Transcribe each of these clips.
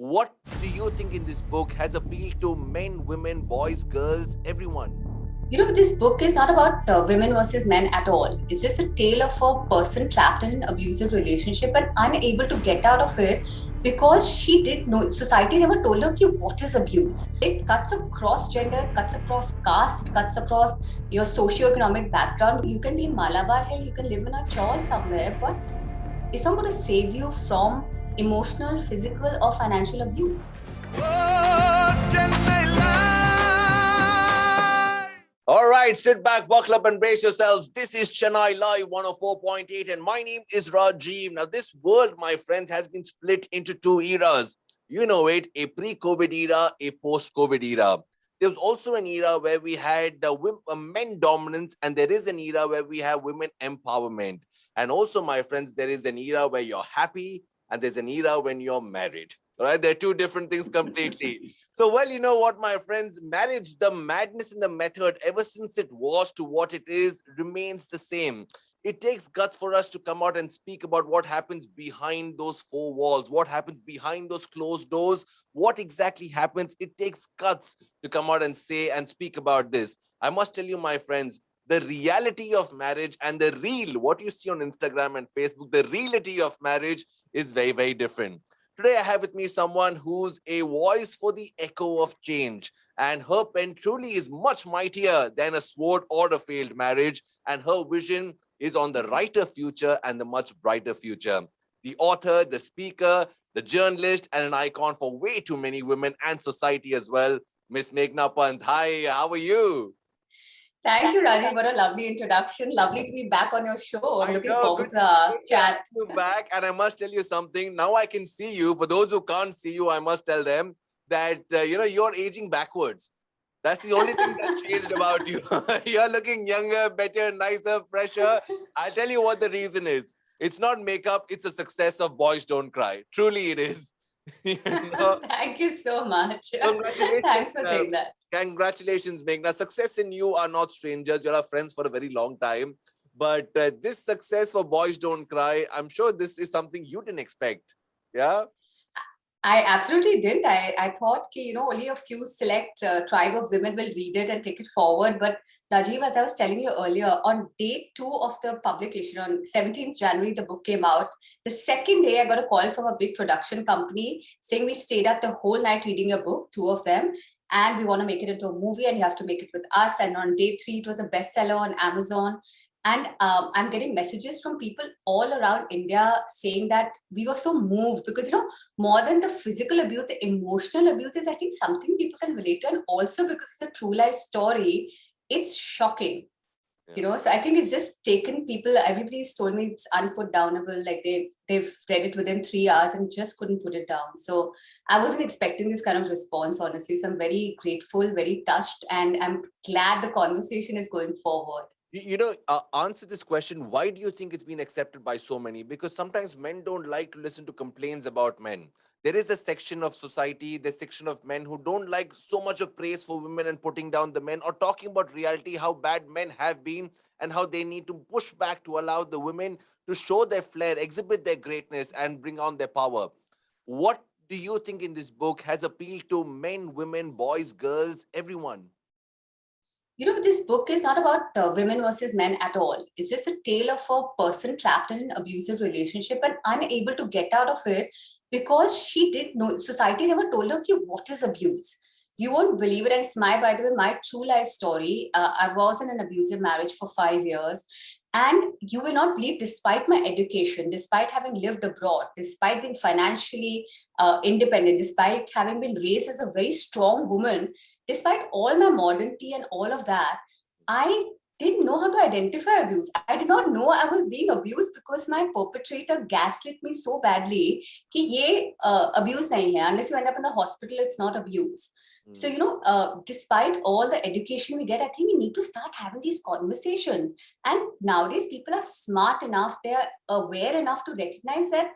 What do you think in this book has appealed to men, women, boys, girls, everyone? This book is not about women versus men at all. It's just a tale of a person trapped in an abusive relationship and unable to get out of it because she didn't know. Society never told her, okay, what is abuse? It cuts across gender, it cuts across caste, it cuts across your socio-economic background. You can be in Malabar Hill, you can live in a chawl somewhere, but it's not going to save you from emotional, physical, or financial abuse. Oh, Chennai. All right, sit back, buckle up, and brace yourselves. This is Chennai Live 104.8, and my name is Rajiv. Now, this world, my friends, has been split into two eras. You know it, a pre-COVID era, a post-COVID era. There was also an era where we had men dominance, and there is an era where we have women empowerment. And also, my friends, there is an era where you're happy, and there's an era when you're married. All right, they're two different things completely. So, well, you know what, my friends, marriage, the madness in the method, ever since it was to what it is, remains the same. It takes guts for us to come out and speak about what happens behind those four walls, what happens behind those closed doors, what exactly happens. It takes guts to come out and say and speak about this. I must tell you, my friends, the reality of marriage and the real, what you see on Instagram and Facebook, the reality of marriage is very, very different. Today, I have with me someone who's a voice for the echo of change. And her pen truly is much mightier than a sword or a failed marriage. And her vision is on the brighter future and the much brighter future. The author, the speaker, the journalist, and an icon for way too many women and society as well, Miss Meghna Pant. Hi, how are you? Thank you, Rajiv. What a lovely introduction. Lovely to be back on your show. I'm I looking know, forward good, to our good to have chat. you back. And I must tell you something. Now I can see you. For those who can't see you, I must tell them that you're aging backwards. That's the only thing that's changed about you. You're looking younger, better, nicer, fresher. I'll tell you what the reason is. It's not makeup. It's a success of Boys Don't Cry. Truly, it is. you know? Thank you so much. Congratulations. Thanks for saying that. Congratulations, Meghna. Success and you are not strangers. You're our friends for a very long time. But this success for Boys Don't Cry, I'm sure this is something you didn't expect. Yeah? I absolutely didn't. I thought, only a few select tribe of women will read it and take it forward. But Rajiv, as I was telling you earlier, on day 2 of the publication, on 17th January, the book came out. The second day, I got a call from a big production company saying we stayed up the whole night reading your book, two of them, and we want to make it into a movie and you have to make it with us. And on day 3, it was a bestseller on Amazon. And I'm getting messages from people all around India saying that we were so moved because, more than the physical abuse, the emotional abuse is, I think, something people can relate to. And also because it's a true life story, it's shocking. So I think it's just taken people, everybody's told me it's unput downable, like they've read it within 3 hours and just couldn't put it down. So I wasn't expecting this kind of response, honestly. So I'm very grateful, very touched, and I'm glad the conversation is going forward. Answer this question. Why do you think it's been accepted by so many? Because sometimes men don't like to listen to complaints about men. There is a section of society, the section of men who don't like so much of praise for women and putting down the men or talking about reality, how bad men have been and how they need to push back to allow the women to show their flair, exhibit their greatness and bring on their power. What do you think in this book has appealed to men, women, boys, girls, everyone? This book is not about women versus men at all. It's just a tale of a person trapped in an abusive relationship and unable to get out of it because she didn't know. Society never told her, okay, what is abuse? You won't believe it. And it's by the way, my true life story. I was in an abusive marriage for 5 years. And you will not believe, despite my education, despite having lived abroad, despite being financially independent, despite having been raised as a very strong woman, despite all my modernity and all of that, I didn't know how to identify abuse. I did not know I was being abused because my perpetrator gaslit me so badly कि ये abuse नहीं है. Unless you end up in the hospital, it's not abuse. So, despite all the education we get, I think we need to start having these conversations. And nowadays, people are smart enough, they're aware enough to recognize that,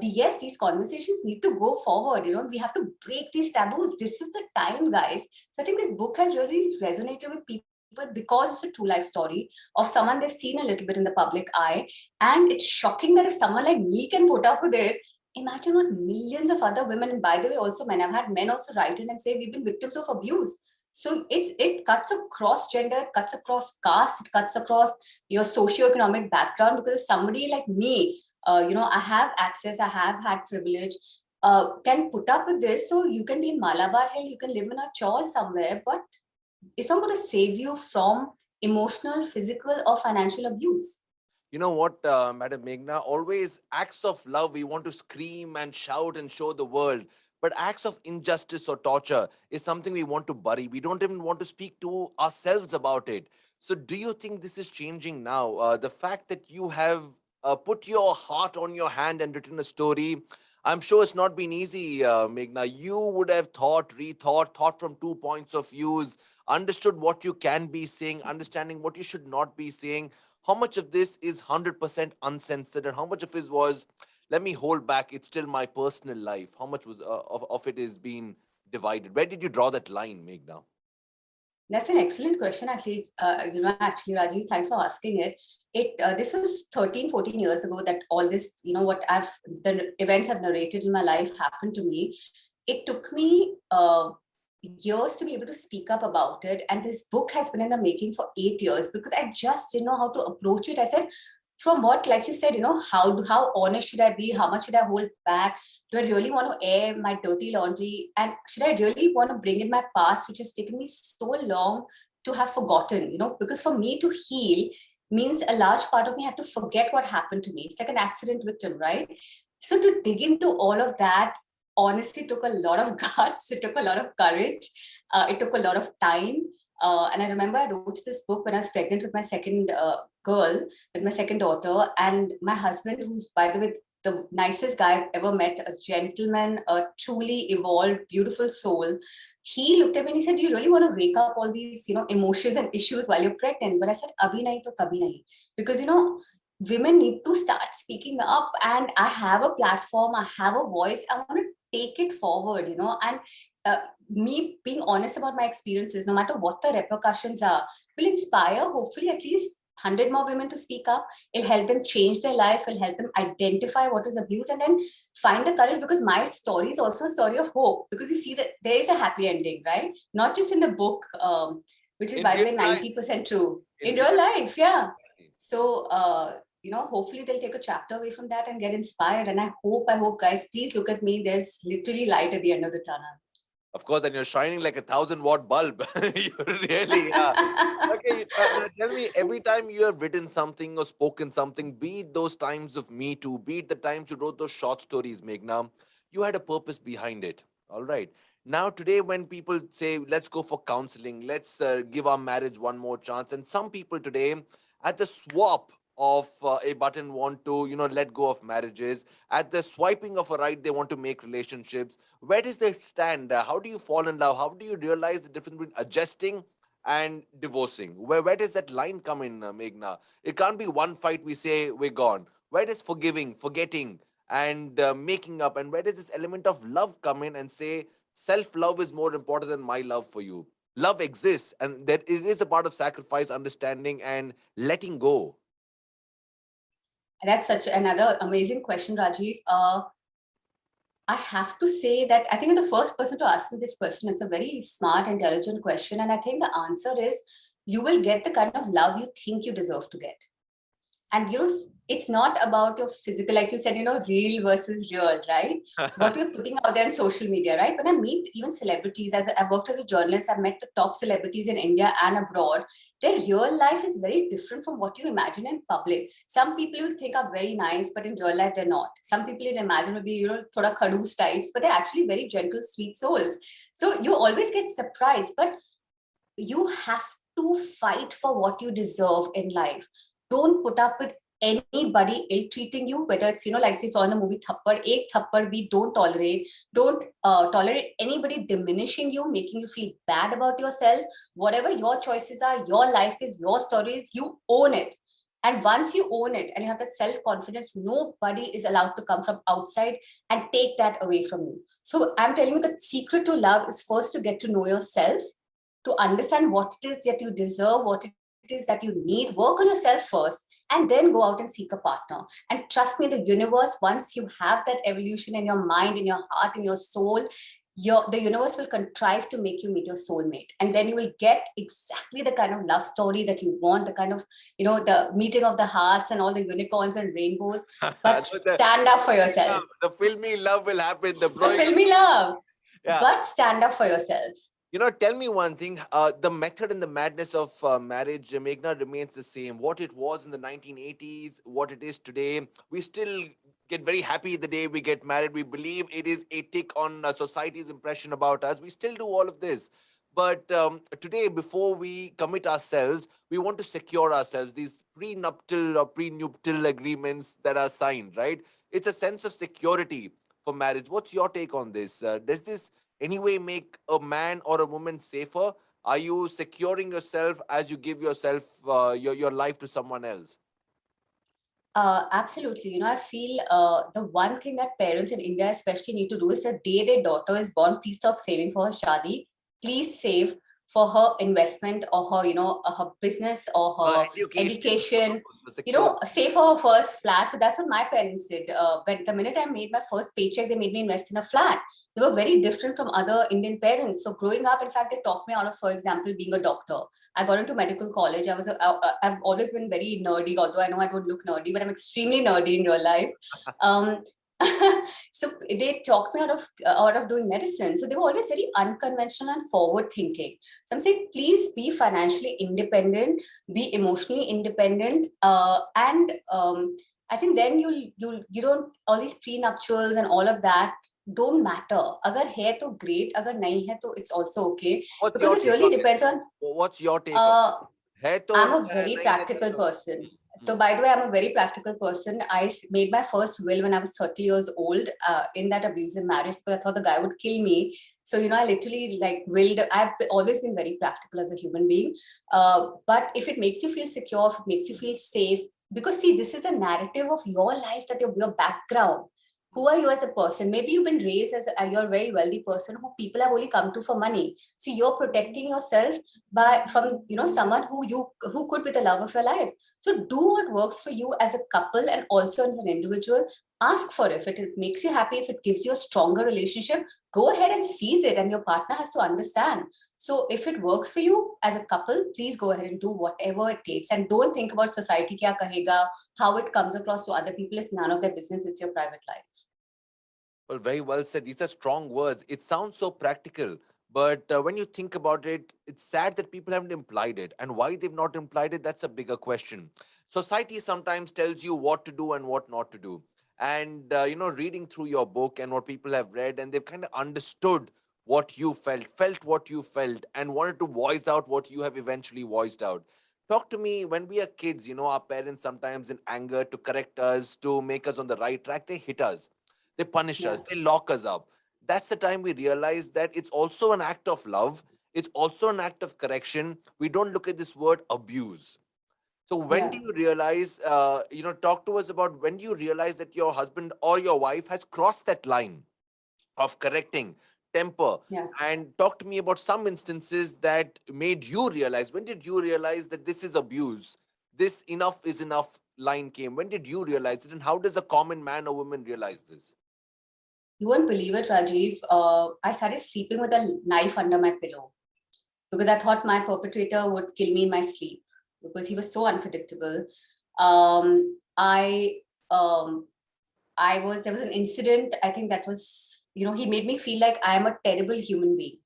yes, these conversations need to go forward. We have to break these taboos. This is the time, guys. So I think this book has really resonated with people because it's a true life story of someone they've seen a little bit in the public eye. And it's shocking that if someone like me can put up with it, imagine what millions of other women, and by the way, also men, I've had men also write in and say we've been victims of abuse. So it cuts across gender, it cuts across caste, it cuts across your socioeconomic background, because somebody like me, I have access, I have had privilege, can put up with this. So you can be in Malabar Hill, you can live in a chawl somewhere, but it's not going to save you from emotional, physical, or financial abuse. You know what, Madam Meghna? Always acts of love, we want to scream and shout and show the world. But acts of injustice or torture is something we want to bury. We don't even want to speak to ourselves about it. So, do you think this is changing now? The fact that you have put your heart on your hand and written a story, I'm sure it's not been easy, Meghna. You would have thought, rethought, thought from 2 points of views, understood what you can be saying, understanding what you should not be saying. How much of this is 100% uncensored and how much of it was, let me hold back, it's still my personal life? How much was of it is being divided? Where did you draw that line, Meghna? That's an excellent question, actually. Actually, Rajiv, thanks for asking it. This was 13, 14 years ago that all this, the events I've narrated in my life happened to me. It took me years to be able to speak up about it. And this book has been in the making for 8 years because I just didn't know how to approach it. I said, from what, like you said, how honest should I be? How much should I hold back? Do I really want to air my dirty laundry? And should I really want to bring in my past, which has taken me so long to have forgotten? Because for me to heal means a large part of me had to forget what happened to me. It's like an accident victim, right? So to dig into all of that honestly took a lot of guts. It took a lot of courage. It took a lot of time. And I remember I wrote this book when I was pregnant with my second girl, with my second daughter. And my husband, who's, by the way, the nicest guy I've ever met, a gentleman, a truly evolved, beautiful soul. He looked at me and he said, "Do you really want to rake up all these, emotions and issues while you're pregnant?" But I said, "Abhi nahi to kabhi nahi." Because, women need to start speaking up. And I have a platform, I have a voice. I want to take it forward, and me being honest about my experiences, no matter what the repercussions are, will inspire hopefully at least 100 more women to speak up. It'll help them change their life, it'll help them identify what is abuse and then find the courage, because my story is also a story of hope, because you see that there is a happy ending, right? Not just in the book, which is, In by the real way, life. 90% true. In In real real life, yeah. life. So hopefully they'll take a chapter away from that and get inspired. And I hope, guys, please look at me. There's literally light at the end of the Of course, and you're shining like a 1,000-watt bulb. You really are. tunnel. Okay, now tell me, every time you have written something or spoken something, be it those times of Me Too, be it the times you wrote those short stories, Meghna, you had a purpose behind it. All right. Now, today, when people say, let's go for counseling, let's give our marriage one more chance, and some people today, at the swap of a button, want to, let go of marriages. At the swiping of a right, they want to make relationships. Where does they stand? How do you fall in love? How do you realize the difference between adjusting and divorcing? Where does that line come in, Meghna? It can't be one fight we say we're gone. Where does forgiving, forgetting, and making up, and where does this element of love come in and say self love is more important than my love for you? Love exists, and that it is a part of sacrifice, understanding, and letting go. That's such another amazing question, Rajiv. I have to say that I think you're the first person to ask me this question. It's a very smart, intelligent question. And I think the answer is you will get the kind of love you think you deserve to get. And it's not about your physical, like you said, real versus real, right? What we're putting out there on social media, right? When I meet even celebrities, as I've worked as a journalist, I've met the top celebrities in India and abroad. Their real life is very different from what you imagine in public. Some people you think are very nice, but in real life they're not. Some people you imagine will be, thoda khadoos types, but they're actually very gentle, sweet souls. So you always get surprised, but you have to fight for what you deserve in life. Don't put up with anybody ill-treating you, whether it's, like we saw in the movie Thappad, ek thappad we don't tolerate. Don't tolerate anybody diminishing you, making you feel bad about yourself. Whatever your choices are, your life is, your stories, you own it. And once you own it and you have that self-confidence, nobody is allowed to come from outside and take that away from you. So I'm telling you, the secret to love is first to get to know yourself, to understand what it is that you deserve, what it is that you need. Work on yourself first. and then go out and seek a partner. And trust me, the universe, once you have that evolution in your mind, in your heart, in your soul, the universe will contrive to make you meet your soulmate, and then you will get exactly the kind of love story that you want, the kind of, the meeting of the hearts and all the unicorns and rainbows. But the, stand up for yourself. the filmy love will happen. The The blowing. filmy love. Yeah. But stand up for yourself. Tell me one thing. The method and the madness of marriage, Meghna, remains the same. What it was in the 1980s, what it is today. We still get very happy the day we get married. We believe it is a tick on society's impression about us. We still do all of this. But today, before we commit ourselves, we want to secure ourselves. These prenuptial or prenuptial agreements that are signed, right? It's a sense of security for marriage. What's your take on this? Does this anyway make a man or a woman safer? Are you securing yourself as you give yourself your life to someone else? Absolutely. I feel the one thing that parents in India especially need to do is the day their daughter is born, please stop saving for her shadi. Please save for her investment or her, her business or her education. The security. Save for her first flat. So that's what my parents did. When the minute I made my first paycheck, they made me invest in a flat. They were very different from other Indian parents. So growing up, in fact, they talked me out of, for example, being a doctor. I got into medical college. I've always been very nerdy, although I know I don't look nerdy, but I'm extremely nerdy in real life. Um, so they talked me out of doing medicine. So they were always very unconventional and forward thinking. So I'm saying, please be financially independent, be emotionally independent, and I think then you don't, all these prenuptials and all of that don't matter. Agar hai to great, agar nahi hai to it's also okay. What's Because your it take really on it? depends on. What's your take on it? Hai to I'm a अच्छा है, very nahi hai practical तो- person. Hmm. So, by the way, I'm a very practical person. Made my first will when I was 30 years old in that abusive marriage because I thought the guy would kill me. So, I literally like willed. Always been very practical as a human being. But if it makes you feel secure, if it makes you feel safe, because see, this is the narrative of your life, that your background. Who are you as a person? Maybe you've been raised as you're a very wealthy person who people have only come to for money. So you're protecting yourself from someone who could be the love of your life. So do what works for you as a couple and also as an individual. Ask for it. If it makes you happy, if it gives you a stronger relationship, go ahead and seize it, and your partner has to understand. So if it works for you as a couple, please go ahead and do whatever it takes, and don't think about society kya kahega, how it comes across to other people. It's none of their business. It's your private life. Well, very well said. These are strong words. It sounds so practical, but when you think about it, it's sad that people haven't implied it. And why they've not implied it, that's a bigger question. Society sometimes tells you what to do and what not to do. And, reading through your book and what people have read, and they've kind of understood what you felt what you felt, and wanted to voice out what you have eventually voiced out. Talk to me. When we are kids, our parents sometimes in anger to correct us, to make us on the right track, they hit us, they punish Yeah. us, they lock us up. That's the time we realize that it's also an act of love. It's also an act of correction. We don't look at this word abuse. So when Yeah. do you realize, talk to us about when do you realize that your husband or your wife has crossed that line of correcting temper? Yeah. And talk to me about some instances that made you realize, when did you realize that this is abuse? This enough is enough line came. When did you realize it? And how does a common man or woman realize this? You won't believe it, Rajiv. I started sleeping with a knife under my pillow because I thought my perpetrator would kill me in my sleep because he was so unpredictable. Um, I um, there was an incident. I think that was, he made me feel like I am a terrible human being.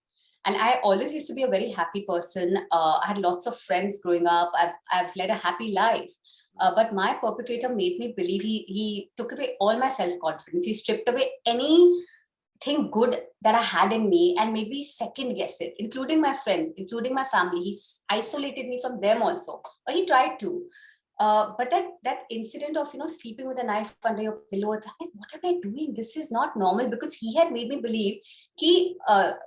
And I always used to be a very happy person. I had lots of friends growing up. I've led a happy life. But my perpetrator made me believe he took away all my self confidence. He stripped away anything good that I had in me and made me second guess it, including my friends, including my family. He isolated me from them also. Or he tried to. But that incident of sleeping with a knife under your pillow, it's like, what am I doing? This is not normal, because he had made me believe कि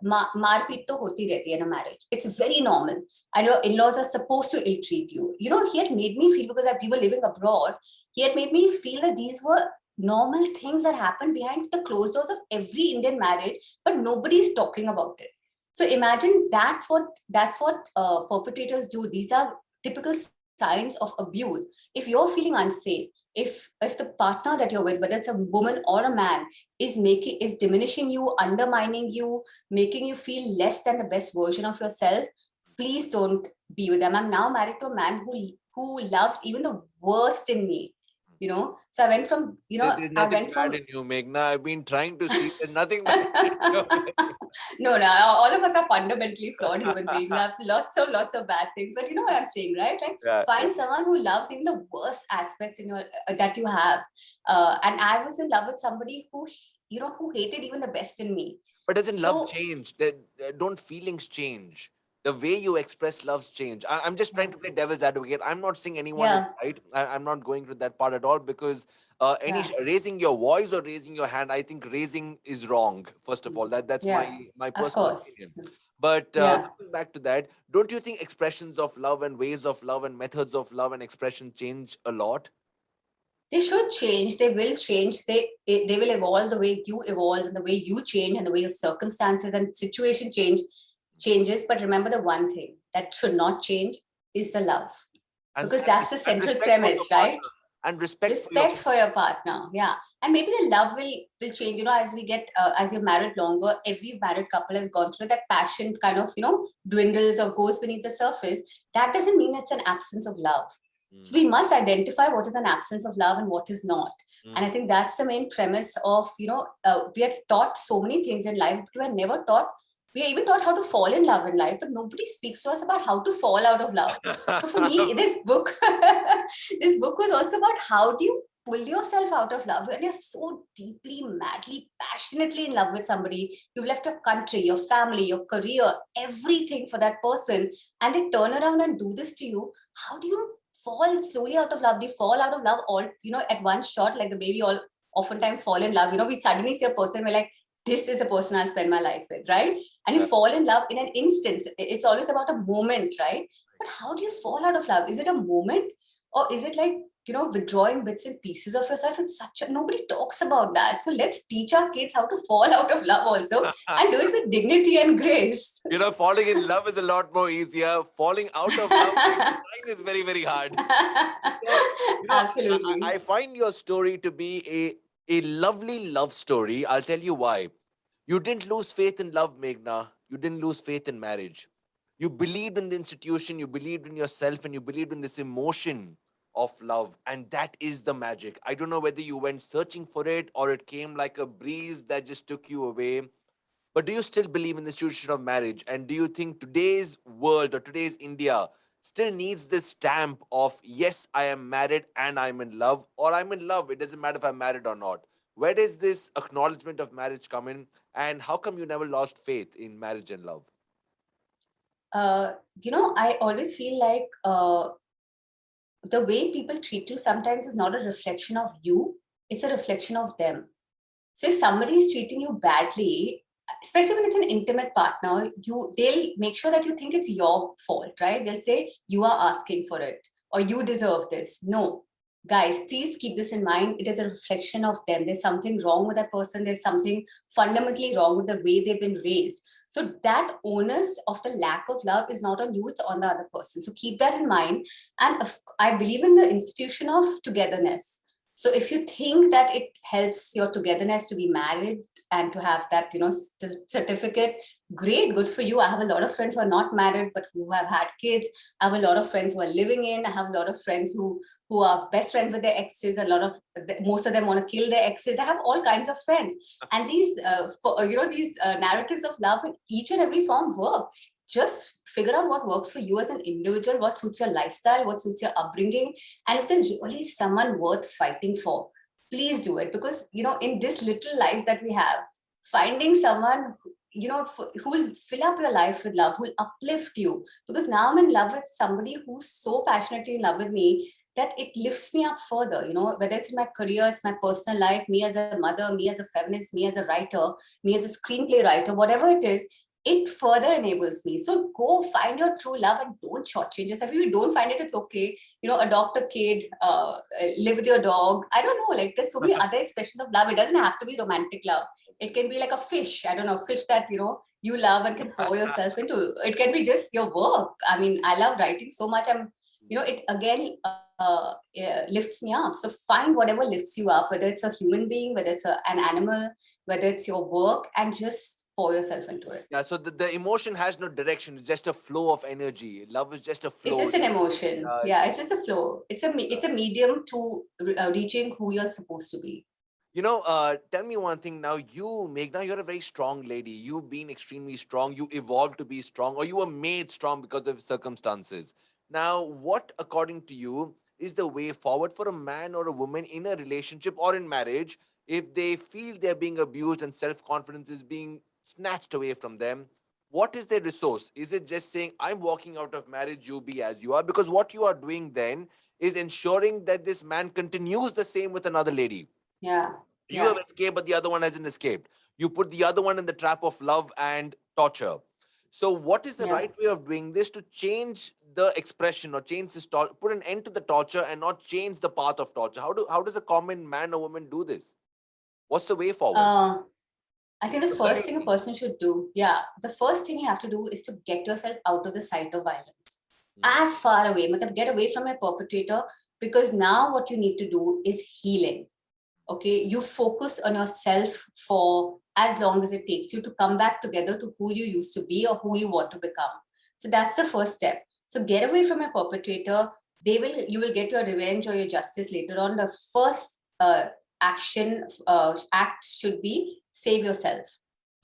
मारपीट तो होती रहती है in a marriage. It's very normal, and your in-laws are supposed to ill-treat you. He had made me feel, because we were living abroad, he had made me feel that these were normal things that happen behind the closed doors of every Indian marriage, but nobody's talking about it. So imagine that's what perpetrators do. These are typical signs of abuse. If you're feeling unsafe, if the partner that you're with, whether it's a woman or a man, is diminishing you, undermining you, making you feel less than the best version of yourself, please don't be with them. I'm now married to a man who loves even the worst in me. So I went from, There's I nothing went bad from in you, Meghna. I've been trying to see there's nothing bad in you. no, all of us are fundamentally flawed human beings. We have lots of bad things. But you know what I'm saying, right? Like, Yeah, yeah. find someone who loves even the worst aspects in your that you have. And I was in love with somebody who hated even the best in me. But doesn't love So change? Don't feelings change? The way you express loves change. I'm just trying yeah, to play devil's advocate. I'm not saying anyone is yeah, right. I'm not going to that part at all because any yeah, raising your voice or raising your hand, I think raising is wrong. First of all, that's yeah. my Of personal course, opinion. But yeah. coming back to that, don't you think expressions of love and ways of love and methods of love and expression change a lot? They should change. They will change. They will evolve the way you evolve and the way you change and the way your circumstances and situation changes. But remember, the one thing that should not change is the love, because that's the And central respect for your premise, right? partner. And respect for your Respect for your partner, yeah. And maybe the love will change, as we get as you're married longer. Every married couple has gone through that passion kind of dwindles or goes beneath the surface. That doesn't mean it's an absence of love. So partner. we must identify what is an absence of love and what is not. And I Mm. think that's the main premise of, we are taught so many things in life, but we are never taught. We are even taught how to fall in love in life, but nobody speaks to us about how to fall out of love. So for me, this book, this book was also about how do you pull yourself out of love when you're so deeply, madly, passionately in love with somebody. You've left your country, your family, your career, everything for that person, and they turn around and do this to you. How do you fall slowly out of love? Do you fall out of love all, at one shot, like the way we all oftentimes fall in love? We suddenly see a person, we're like, this is a person I'll spend my life with, right? And you Yeah. fall in love in an instance. It's always about a moment, right? But how do you fall out of love? Is it a moment, or is it like, withdrawing bits and pieces of yourself? It's nobody talks about that. So let's teach our kids how to fall out of love also, and do it with dignity and grace. Falling in love is a lot more easier. Falling out of love by design is very, very hard. So, Absolutely. I find your story to be a lovely love story. I'll tell you why. You didn't lose faith in love, Meghna. You didn't lose faith in marriage. You believed in the institution, you believed in yourself, and you believed in this emotion of love. And that is the magic. I don't know whether you went searching for it or it came like a breeze that just took you away. But do you still believe in the institution of marriage? And do you think today's world or today's India still needs this stamp of, yes, I am married and I'm in love, or I'm in love? It doesn't matter if I'm married or not. Where does this acknowledgement of marriage come in? And how come you never lost faith in marriage and love? I always feel like the way people treat you sometimes is not a reflection of you, it's a reflection of them. So if somebody is treating you badly, especially when it's an intimate partner, they'll make sure that you think it's your fault, right? They'll say you are asking for it or you deserve this. No, guys, please keep this in mind. It is a reflection of them. There's something wrong with that person. There's something fundamentally wrong with the way they've been raised. So that onus of the lack of love is not on you, it's on the other person. So keep that in mind. And I believe in the institution of togetherness. So if you think that it helps your togetherness to be married and to have that, certificate, great, good for you. I have a lot of friends who are not married, but who have had kids. I have a lot of friends who are living in. I have a lot of friends who are best friends with their exes. Most of them want to kill their exes. I have all kinds of friends. And these narratives of love in each and every form work. Just figure out what works for you as an individual, what suits your lifestyle, what suits your upbringing, and if there's really someone worth fighting for, please do it. Because in this little life that we have, finding someone who will fill up your life with love, who will uplift you. Because now I'm in love with somebody who's so passionately in love with me that it lifts me up further. Whether it's in my career, it's my personal life, me as a mother, me as a feminist, me as a writer, me as a screenplay writer, whatever it is, it further enables me. So go find your true love and don't shortchange yourself. If you don't find it, it's okay. Adopt a kid, live with your dog. I don't know. Like, there's so many other expressions of love. It doesn't have to be romantic love. It can be like a fish. I don't know, fish that you love and can pour yourself into. It can be just your work. I mean, I love writing so much. it again lifts me up. So find whatever lifts you up, whether it's a human being, whether it's an animal, whether it's your work, and just pour yourself into it. Yeah, so the emotion has no direction. It's just a flow of energy. Love is just a It's flow. just an emotion. Yeah, it's just a flow. It's a medium to reaching who you're supposed to be. Tell me one thing now. You, Meghna, you're a very strong lady. You've been extremely strong. You evolved to be strong, or you were made strong because of circumstances. Now, what, according to you, is the way forward for a man or a woman in a relationship or in marriage if they feel they're being abused and self confidence is being snatched away from them? What is their resource? Is it just saying, I'm walking out of marriage, you be as you are? Because what you are doing then is ensuring that this man continues the same with another lady. Yeah, You have yeah, escaped, but the other one hasn't escaped. You put the other one in the trap of love and torture. So, what is the yeah. right way of doing this to change the expression or change this, put an end to the torture and not change the path of torture? How does a common man or woman do this? What's the way forward? Uh, I think the The first thing a solution. person should do, yeah, the first thing you have to do is to get yourself out of the site of violence. Hmm. As far away, matlab, get away from your perpetrator, because now what you need to do is healing. Okay, you focus on yourself for as long as it takes you to come back together to who you used to be or who you want to become. So that's the first step. So get away from your perpetrator. You will get your revenge or your justice later on. The first act should be save yourself,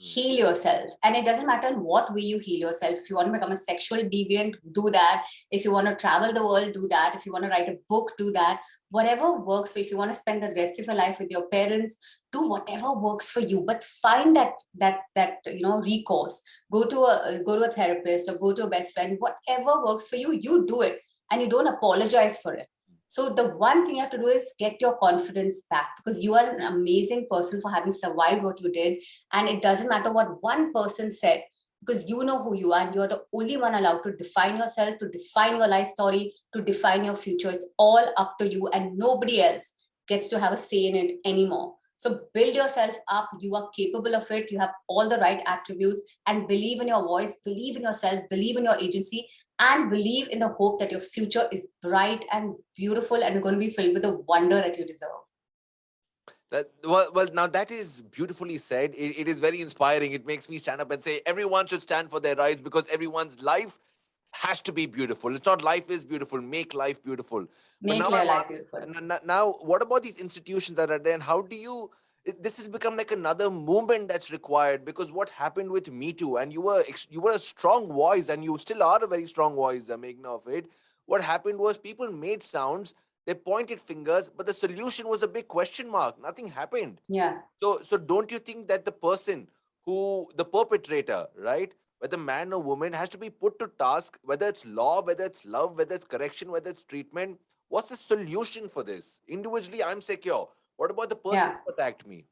Hmm. heal yourself. And it doesn't matter in what way you heal yourself. If you want to become a sexual deviant, do that. If you want to travel the world, do that. If you want to write a book, do that. Whatever works for you. If you want to spend the rest of your life with your parents, do whatever works for you. But find that recourse. Go to a therapist or go to a best friend. Whatever works for you, you do it, and you don't apologize for it. So the one thing you have to do is get your confidence back, because you are an amazing person for having survived what you did. And it doesn't matter what one person said, because you know who you are, and you're the only one allowed to define yourself, to define your life story, to define your future. It's all up to you, and nobody else gets to have a say in it anymore. So build yourself up. You are capable of it. You have all the right attributes, and believe in your voice, believe in yourself, believe in your agency, and believe in the hope that your future is bright and beautiful and going to be filled with the wonder that you deserve. Well, now that is beautifully said. It is very inspiring. It makes me stand up and say everyone should stand for their rights because everyone's life has to be beautiful. It's not life is beautiful, make life beautiful. But Make now your I'm life beautiful. asking, now what about these institutions that are there? And how do you? This has become like another movement that's required because what happened with Me Too, and you were a strong voice, and you still are a very strong voice, Meghna, of it. What happened was people made sounds, they pointed fingers, but the solution was a big question mark. Nothing happened. Yeah, So don't you think that the perpetrator, right, whether man or woman, has to be put to task, whether it's law, whether it's love, whether it's correction, whether it's treatment? What's the solution for this? Individually, I'm secure. What about the person yeah. who attacked me?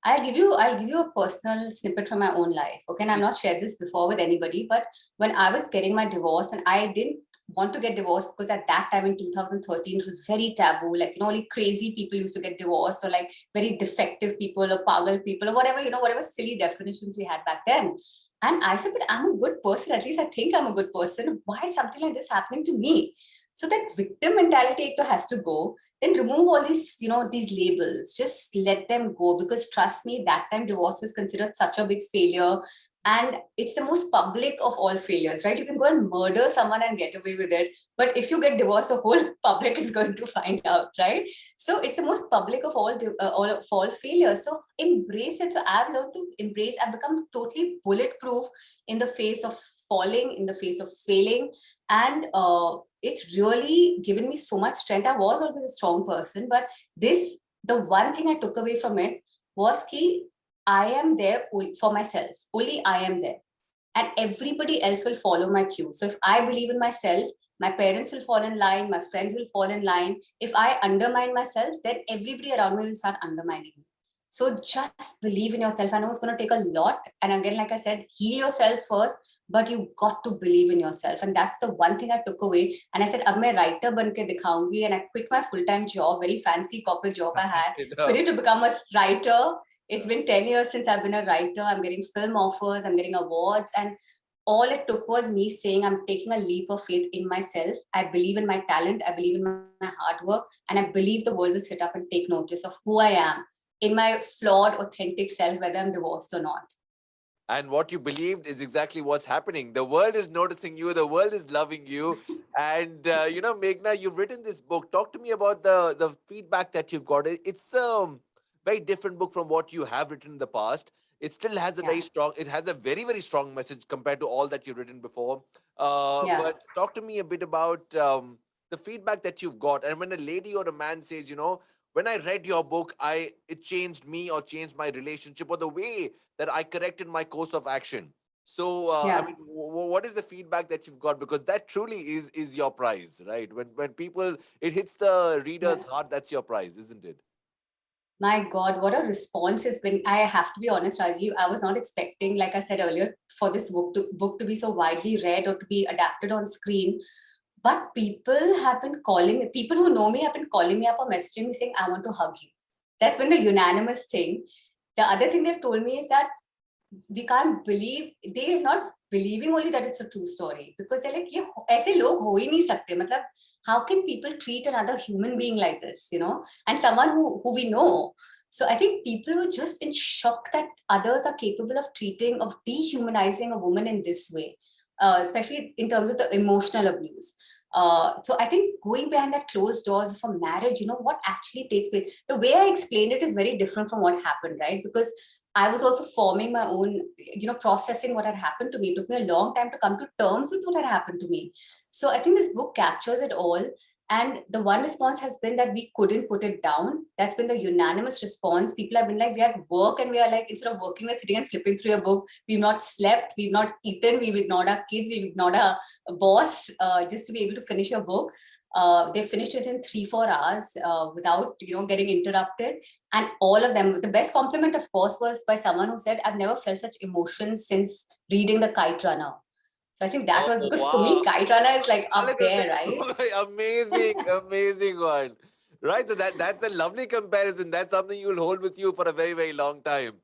I'll give you a personal snippet from my own life. Okay, and I've not shared this before with anybody, but when I was getting my divorce, and I didn't want to get divorced because at that time in 2013 it was very taboo. Like, only crazy people used to get divorced, or like very defective people or pagal people or whatever, whatever silly definitions we had back then. And I said, but I'm a good person. At least I think I'm a good person. Why is something like this happening to me? So that victim mentality has to go. Then remove all these labels. Just let them go, because trust me, that time divorce was considered such a big failure, and it's the most public of all failures, right? You can go and murder someone and get away with it, but if you get divorced, the whole public is going to find out, right? So it's the most public of all failures. So embrace it. So I've learned to embrace. I've become totally bulletproof in the face of falling, in the face of failing, and it's really given me so much strength. I was always a strong person, but the one thing I took away from it was key. I am there for myself. Only I am there. And everybody else will follow my cue. So if I believe in myself, my parents will fall in line, my friends will fall in line. If I undermine myself, then everybody around me will start undermining me. So just believe in yourself. I know it's going to take a lot. And again, like I said, heal yourself first, but you got to believe in yourself. And that's the one thing I took away. And I said, ab main writer ban ke dikhaungi. And I quit my full-time job, very fancy corporate job I had, quit it to become a writer. It's been 10 years since I've been a writer. I'm getting film offers, I'm getting awards. And all it took was me saying, I'm taking a leap of faith in myself. I believe in my talent. I believe in my hard work. And I believe the world will sit up and take notice of who I am in my flawed, authentic self, whether I'm divorced or not. And what you believed is exactly what's happening. The world is noticing you, the world is loving you. And, Meghna, you've written this book. Talk to me about the feedback that you've got. It's a very different book from what you have written in the past. It still has a Yeah. it has a very, very strong message compared to all that you've written before. Yeah. But talk to me a bit about the feedback that you've got. And when a lady or a man says, when I read your book, it changed me or changed my relationship or the way that I corrected my course of action. So, I Yeah. mean, what is the feedback that you've got? Because that truly is your prize, right? When people it hits the reader's Yeah. heart, that's your prize, isn't it? My God, what a response has been. I have to be honest, Rajiv, I was not expecting, like I said earlier, for this book to be so widely read or to be adapted on screen. But people who know me have been calling me up or messaging me saying, I want to hug you. That's been the unanimous thing. The other thing they've told me is that we can't believe, they're not believing only that it's a true story, because they're like, ये ऐसे लोग हो ही नहीं सकते, मतलब how can people treat another human being like this, and someone who we know. So I think people were just in shock that others are capable of dehumanizing a woman in this way, especially in terms of the emotional abuse. So I think going behind that closed doors of a marriage, what actually takes place, the way I explained it is very different from what happened, right? Because I was also forming my own, processing what had happened to me. It took me a long time to come to terms with what had happened to me. So I think this book captures it all. And the one response has been that we couldn't put it down. That's been the unanimous response. People have been like, we are at work and we are like, instead of working, we're sitting and flipping through a book. We've not slept, we've not eaten, we've ignored our kids, we've ignored our boss, just to be able to finish a book. They finished it in 3-4 hours without getting interrupted. And all of them, the best compliment, of course, was by someone who said, I've never felt such emotions since reading The Kite Runner. So I think that Oh, was, because for me, wow. Kite Runner is like up Look at there, right? that. Amazing, amazing one. Right. So that's a lovely comparison. That's something you'll hold with you for a very, very long time.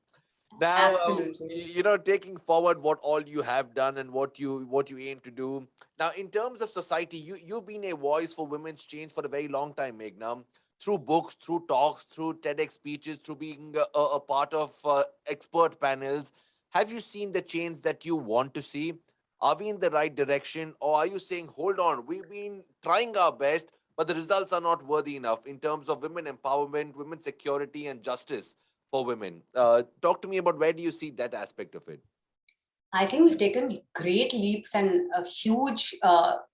Now, Absolutely. taking forward what all you have done and what you aim to do. Now, in terms of society, you've been a voice for women's change for a very long time, Meghna. Through books, through talks, through TEDx speeches, through being a part of expert panels. Have you seen the change that you want to see? Are we in the right direction, or are you saying, hold on, we've been trying our best, but the results are not worthy enough in terms of women empowerment, women security, and justice for women? Talk to me about where do you see that aspect of it? I think we've taken great leaps and a huge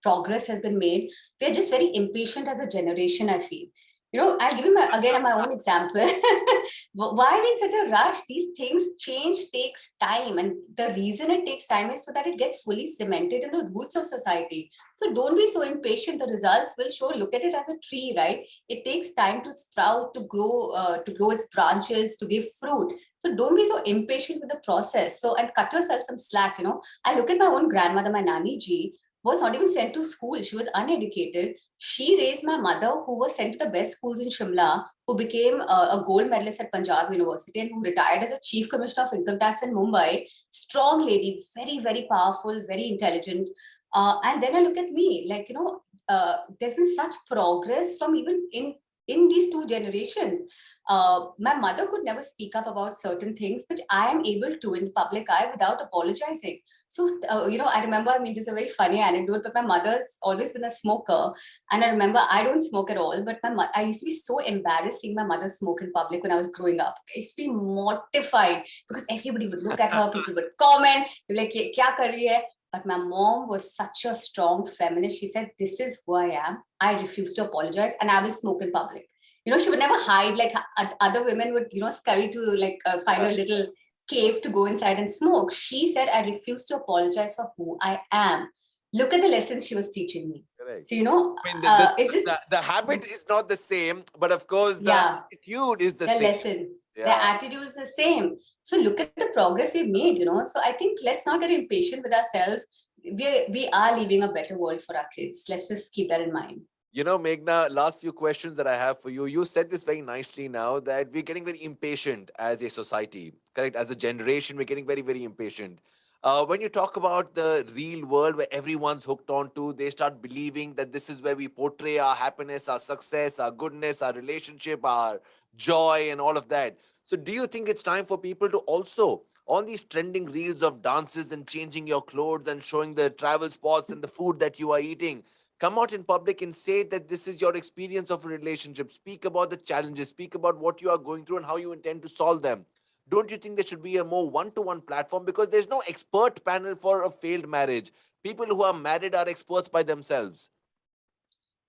progress has been made. We're just very impatient as a generation, I feel. I'll give you my own example. Why are we in such a rush? These things change takes time. And the reason it takes time is so that it gets fully cemented in the roots of society. So don't be so impatient. The results will show. Look at it as a tree, right? It takes time to sprout, to grow its branches, to give fruit. So don't be so impatient with the process. So, and cut yourself some slack. I look at my own grandmother, my Nani ji, was not even sent to school. She was uneducated. She raised my mother, who was sent to the best schools in Shimla, who became a gold medalist at Punjab University and who retired as a chief commissioner of income tax in Mumbai. Strong lady, very, very powerful, very intelligent. And then I look at me, like, there's been such progress from even in these two generations. My mother could never speak up about certain things, which I am able to in the public eye without apologizing. So, I remember, I mean, this is a very funny anecdote, but my mother's always been a smoker. And I remember I don't smoke at all, but I used to be so embarrassed seeing my mother smoke in public when I was growing up. I used to be mortified because everybody would look at her, people would comment, like, "Ye kya kar rahi hai?" But my mom was such a strong feminist. She said, this is who I am. I refuse to apologize and I will smoke in public. She would never hide like other women would, scurry to like find a little cave to go inside and smoke. She said, I refuse to apologize for who I am. Look at the lessons she was teaching me. Correct. So, I mean, it's just, the habit is not the same, but of course, the yeah, attitude is the the same. lesson, the Yeah. attitude is the same. So look at the progress we've made. So I think let's not get impatient with ourselves. We are leaving a better world for our kids. Let's just keep that in mind. Meghna, last few questions that I have for you. You said this very nicely now that we're getting very impatient as a society, correct? As a generation, we're getting very, very impatient. When you talk about the real world where everyone's hooked on to, they start believing that this is where we portray our happiness, our success, our goodness, our relationship, our joy, and all of that. So, do you think it's time for people to also, on these trending reels of dances and changing your clothes and showing the travel spots and the food that you are eating, come out in public and say that this is your experience of a relationship? Speak about the challenges, speak about what you are going through and how you intend to solve them. Don't you think there should be a more one-to-one platform? Because there's no expert panel for a failed marriage. People who are married are experts by themselves.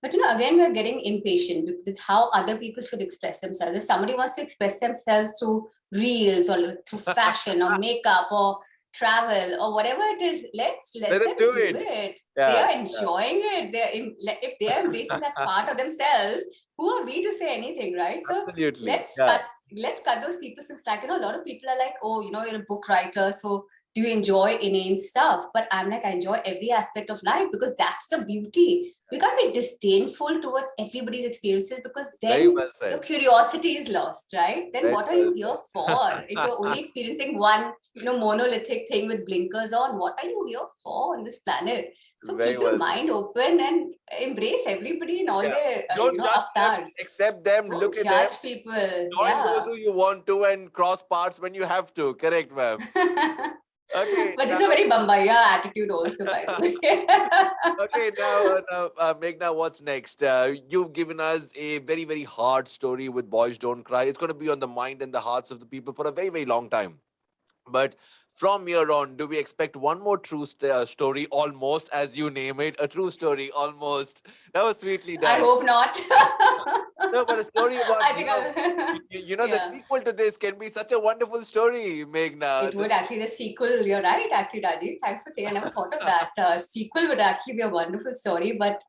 But again, we're getting impatient with how other people should express themselves. If somebody wants to express themselves through reels or through fashion or makeup or travel or whatever it is, let Let them them do do it. it. They Yeah, are yeah. enjoying it. If they are embracing that part of themselves, who are we to say anything, right? So Absolutely. let's Yeah. cut let's cut those people some slack. A lot of people are like, oh, you're a book writer, so do you enjoy inane stuff? But I'm like, I enjoy every aspect of life because that's the beauty. We can't be disdainful towards everybody's experiences because Very then well your said. curiosity is lost, right? Then Very what are well you here for? said. If you're only experiencing one, monolithic thing with blinkers on, what are you here for on this planet? So Very keep your well said. mind open and embrace everybody in all Yeah. their, Don't judge them, avatars. accept them, Don't look at them, judge people. join those Yeah. who you want to, and cross paths when you have to. Correct, ma'am. Okay, But this is a now. very Bambaya attitude also, by the way. Okay, now, Meghna, what's next? You've given us a very, very hard story with Boys Don't Cry. It's going to be on the mind and the hearts of the people for a very, very long time. But from here on, do we expect one more true story, almost, as you name it, a true story, almost? That was sweetly I done. hope not. No, but a story about I think love. I, The yeah, sequel to this can be such a wonderful story, Meghna. it would actually, the sequel, you're right, actually, Rajiv. Thanks for saying, I never thought of that. Sequel would actually be a wonderful story, but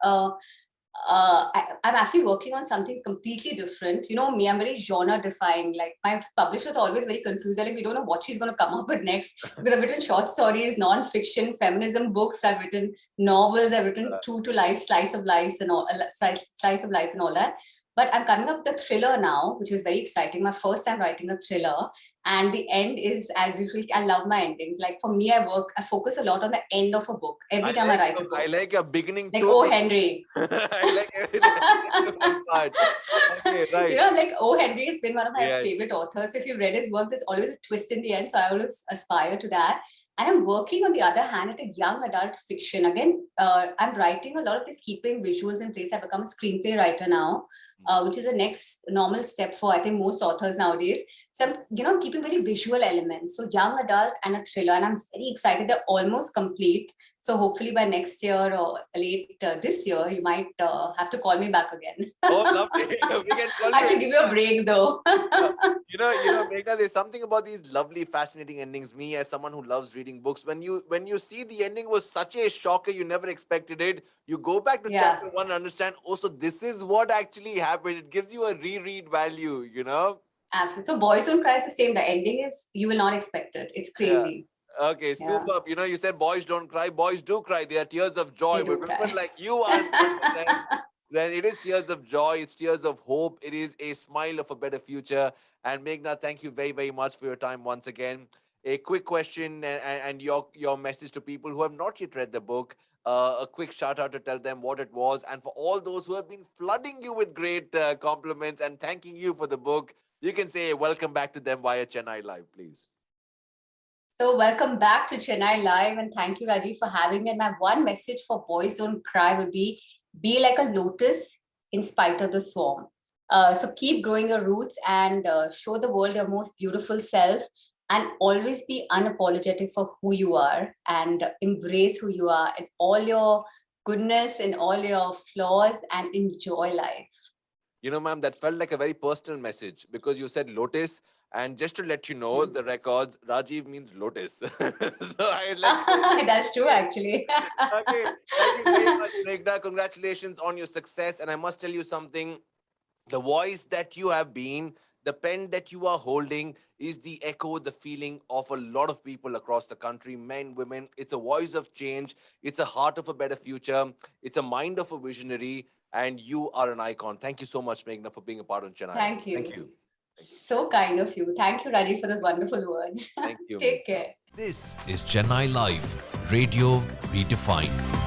I'm actually working on something completely different. Me, I'm very genre defying. Like my publisher is always very confused. Like we don't know what she's going to come up with next. Because I've written short stories, non-fiction, feminism books. I've written novels. I've written true to life, slice of lives and all, slice of life and all that. But I'm coming up with a thriller now, which is very exciting. My first time writing a thriller, and the end is as usual. I love my endings. Like for me, I focus a lot on the end of a book every time I write a I book. like your beginning Like too. Oh Henry. I like every different part. Okay, right. Like O. Henry has been one of my Yes. favorite authors. If you read his work, there's always a twist in the end. So I always aspire to that. And I'm working on the other hand at a young adult fiction. Again, I'm writing a lot of this, keeping visuals in place. I've become a screenplay writer now, which is the next normal step for I think most authors nowadays. So I'm keeping very visual elements. So young adult and a thriller, and I'm very excited. They're almost complete. So hopefully by next year or late this year, you might have to call me back again. Oh, lovely. We can call I you should give you a anytime. break though. Meghna, there's something about these lovely, fascinating endings. Me, as someone who loves reading books, when you see the ending was such a shocker, you never expected it. You go back to Yeah, chapter one and understand. Oh, so this is what actually happened. It gives you a reread value. absolutely. So Boys Don't Cry is the same. The ending is you will not expect it. It's Yeah. crazy. Okay, Yeah, superb. You said boys don't cry. Boys do cry. They are tears of joy. they But do women cry. like you answered for them. Then it is tears of joy. It's tears of hope. It is a smile of a better future. And Meghna, thank you very, very much for your time once again. A quick question and your message to people who have not yet read the book. A quick shout out to tell them what it was. And for all those who have been flooding you with great compliments and thanking you for the book, you can say welcome back to them via Chennai Live, please. So welcome back to Chennai Live, and thank you, Rajiv, for having me. And my one message for Boys Don't Cry would be like a lotus in spite of the swarm. So keep growing your roots and show the world your most beautiful self, and always be unapologetic for who you are and embrace who you are and all your goodness and all your flaws and enjoy life. Ma'am, that felt like a very personal message because you said lotus. And just to let you know, the records, Rajiv means lotus. So let's go with That's true, it. actually. Okay. Thank you very much, Meghna. Congratulations on your success. And I must tell you something, the voice that you have been, the pen that you are holding is the echo, the feeling of a lot of people across the country, men, women. It's a voice of change. It's a heart of a better future. It's a mind of a visionary. And you are an icon. Thank you so much, Meghna, for being a part of Chennai Live. Thank Thank you. you. So kind of you. Thank you, Rajiv, for those wonderful words. Thank you, Take Meghna. care. This is Chennai Live, Radio Redefined.